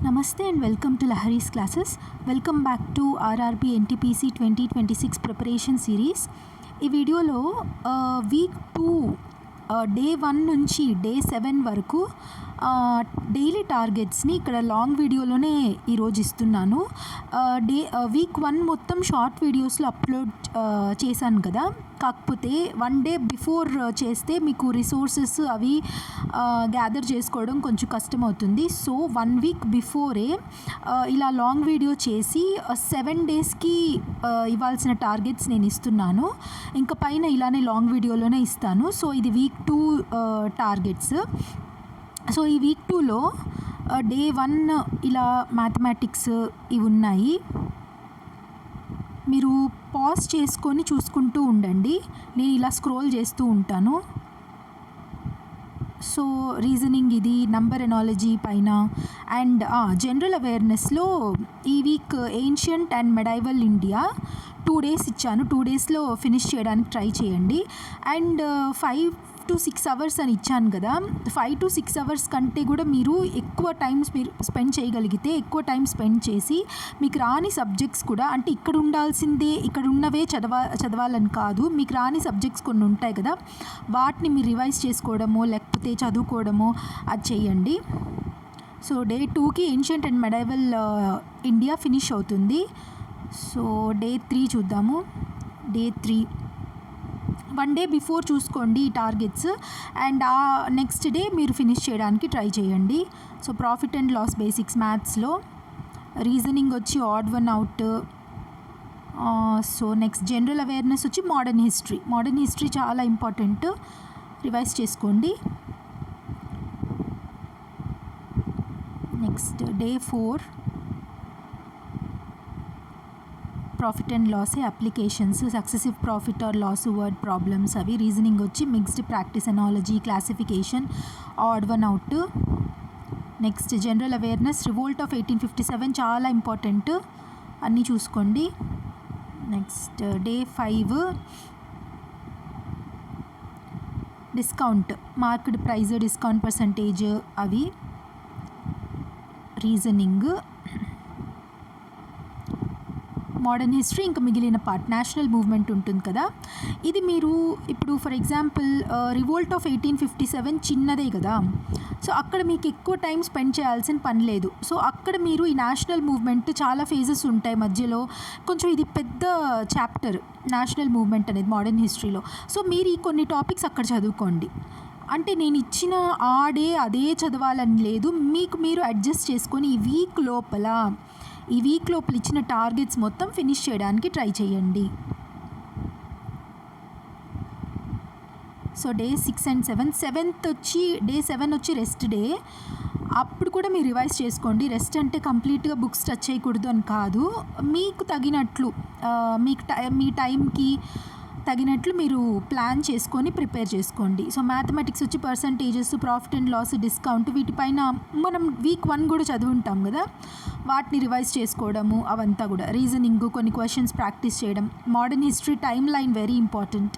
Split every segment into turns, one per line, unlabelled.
Namaste and welcome to Lahari's classes. Welcome back to RRB NTPC 2026 preparation series. ఈ వీడియోలో week 2 day 1 నుంచి day 7 వరకు daily టార్గెట్స్ని ఇక్కడ long వీడియోలోనే ఈరోజు ఇస్తున్నాను. వీక్ 1 మొత్తం షార్ట్ వీడియోస్లో అప్లోడ్ చేశాను కదా, కాకపోతే 1 డే బిఫోర్ చేస్తే మీకు రిసోర్సెస్ అవి గ్యాదర్ చేసుకోవడం కొంచెం కష్టమవుతుంది. సో 1 వీక్ బిఫోరే ఇలా లాంగ్ వీడియో చేసి 7 డేస్కి ఇవ్వాల్సిన టార్గెట్స్ నేను ఇస్తున్నాను. ఇంకా పైన ఇలానే లాంగ్ వీడియోలోనే ఇస్తాను. సో ఇది వీక్ 2 టార్గెట్స్. సో ఈ వీక్ 2లో డే 1 ఇలా మ్యాథమెటిక్స్ ఇవి ఉన్నాయి. మీరు పాజ్ చేసుకొని చూసుకుంటూ ఉండండి, నేను ఇలా స్క్రోల్ చేస్తూ ఉంటాను. సో రీజనింగ్ ఇది, నంబర్ ఎనాలజీ పైన అండ్ జనరల్ అవేర్నెస్లో ఈ week ancient and medieval India 2 days ఇచ్చాను. 2 డేస్లో ఫినిష్ చేయడానికి ట్రై చేయండి. అండ్ 5 to 6 అవర్స్ అని ఇచ్చాను కదా, 5 to 6 అవర్స్ కంటే కూడా మీరు ఎక్కువ టైం స్పెండ్ చేయగలిగితే ఎక్కువ టైం స్పెండ్ చేసి మీకు రాని సబ్జెక్ట్స్ కూడా, అంటే ఇక్కడ ఉండాల్సిందే ఇక్కడ ఉన్నవే చదవాలని కాదు, మీకు రాని సబ్జెక్ట్స్ కొన్ని ఉంటాయి కదా, వాటిని మీరు రివైజ్ చేసుకోవడమో లేకపోతే చదువుకోవడమో అది చేయండి. సో డే 2కి ancient and medieval India finish అవుతుంది. సో డే 3 చూద్దాము. డే 3 1 డే బిఫోర్ చూసుకోండి ఈ టార్గెట్స్, అండ్ ఆ నెక్స్ట్ డే మీరు ఫినిష్ చేయడానికి ట్రై చేయండి. So profit and loss basics మ్యాథ్స్లో, రీజనింగ్ వచ్చి odd one out. So next general awareness వచ్చి మోడర్న్ హిస్టరీ చాలా ఇంపార్టెంట్, రివైజ్ చేసుకోండి. Next day 4 profit and loss applications, successive profit or loss word problems అవి. Reasoning వచ్చి mixed practice analogy, classification, add one out. Next general awareness revolt of 1857 చాలా important, అన్నీ చూసుకోండి. Next day 5 discount, market price, discount percentage అవి. Reasoning, modern history, ఇంకా మిగిలిన part national movement ఉంటుంది కదా, ఇది మీరు ఇప్పుడు ఫర్ ఎగ్జాంపుల్ రివోల్ట్ ఆఫ్ 1857 చిన్నదే కదా, సో అక్కడ మీకు ఎక్కువ టైం స్పెండ్ చేయాల్సిన పని లేదు. సో అక్కడ మీరు ఈ నేషనల్ మూవ్మెంట్ చాలా ఫేజెస్ ఉంటాయి మధ్యలో, కొంచెం ఇది పెద్ద చాప్టర్ నేషనల్ మూవ్మెంట్ అనేది మోడర్న్ హిస్టరీలో. సో మీరు ఈ కొన్ని టాపిక్స్ అక్కడ చదువుకోండి. అంటే నేను ఇచ్చిన ఆ డే అదే చదవాలని లేదు, మీకు మీరు అడ్జస్ట్ చేసుకొని ఈ వీక్ లోపల ఇచ్చిన టార్గెట్స్ మొత్తం ఫినిష్ చేయడానికి ట్రై చేయండి. సో డే 6 and 7 డే 7 వచ్చి రెస్ట్ డే. అప్పుడు కూడా మీరు రివైజ్ చేసుకోండి. రెస్ట్ అంటే కంప్లీట్గా బుక్స్ టచ్ చేయకూడదు అని కాదు, మీకు తగినట్లు మీ టైంకి తగినట్లు మీరు ప్లాన్ చేసుకొని ప్రిపేర్ చేసుకోండి. సో మ్యాథమెటిక్స్ వచ్చి percentages, profit and loss, discount, వీటిపైన మనం వీక్ 1 కూడా చదువుంటాం కదా, వాటిని రివైజ్ చేసుకోవడము అవంతా కూడా. రీజనింగ్ కొన్ని క్వశ్చన్స్ ప్రాక్టీస్ చేయడం. Modern history time line very important,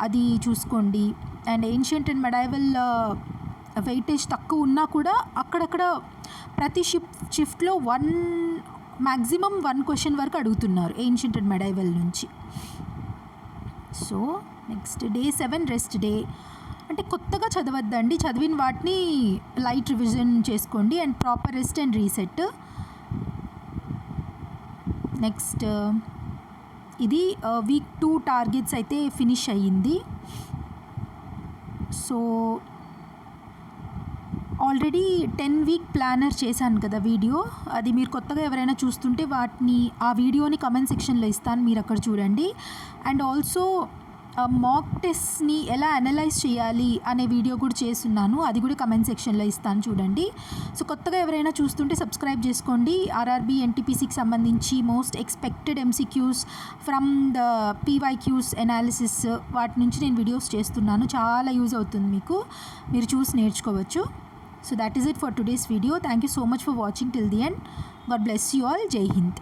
అది చూసుకోండి. అండ్ ఏన్షియంట్ అండ్ మెడైవల్ వెయిటేజ్ తక్కువ ఉన్నా కూడా అక్కడక్కడ ప్రతి షిఫ్ట్లో మ్యాక్సిమం 1 క్వశ్చన్ వరకు అడుగుతున్నారు ఏన్షియంట్ అండ్ మెడైవల్ నుంచి. So next day 7 rest day, అంటే కొత్తగా చదవద్దండి, చదివిన వాటిని లైట్ రివిజన్ చేసుకోండి and proper rest and reset. Next ఇది వీక్ 2 టార్గెట్స్ అయితే ఫినిష్ అయ్యింది. సో ఆల్రెడీ 10 వీక్ ప్లానర్ చేశాను కదా వీడియో, అది మీరు కొత్తగా ఎవరైనా చూస్తుంటే ఆ వీడియోని కమెంట్ సెక్షన్లో ఇస్తాను, మీరు అక్కడ చూడండి. అండ్ ఆల్సో మాక్ టెస్ట్ని ఎలా అనలైజ్ చేయాలి అనే వీడియో కూడా చేస్తున్నాను, అది కూడా కమెంట్ సెక్షన్లో ఇస్తాను చూడండి. సో కొత్తగా ఎవరైనా చూస్తుంటే సబ్స్క్రైబ్ చేసుకోండి. ఆర్ఆర్బీ ఎన్టీపీసీకి సంబంధించి most expected MCQs from the PYQs analysis, వాటి నుంచి నేను వీడియోస్ చేస్తున్నాను, చాలా యూజ్ అవుతుంది మీకు, మీరు చూసి నేర్చుకోవచ్చు. So that is it for today's video. Thank you so much for watching till the end. God bless you all. Jai Hind.